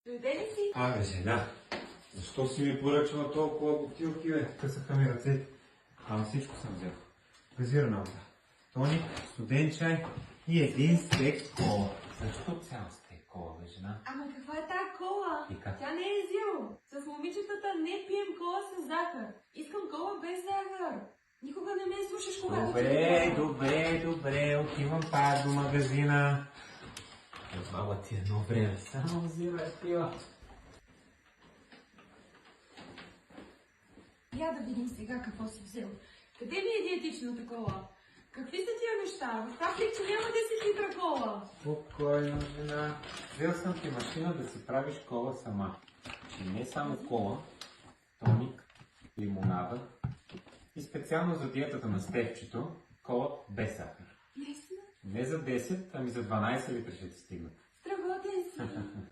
Дойде ли си? Абе, жена, защо си ми поръчала толкова бутилки, бе? Късаха ми ръцете. Ама всичко съм взел. Газирана вода, тоник, студен чай и един стек кола. Защо цял стек кола, бе, жена? Ама каква е тая кола? И как? Тя не е зиро. С момичетата не пием кола с захар. Искам кола без захар. Никога не ме слушаш, когато Добре, отивам пак до магазина. Баба ти едно време само взира пива. Я да видим сега какво си взел. Къде ми е диетичната кола? Какви са тия неща? В тази че няма 10 литра кола. Спокойно, жена. Взел съм ти машина да си правиш кола сама. И не само кола, тоник, лимонада и специално за диетата на Стефчето, кола без захар. Наистина? Не за 10, ами за 12 литра ще ти стигнат. Страхотен си.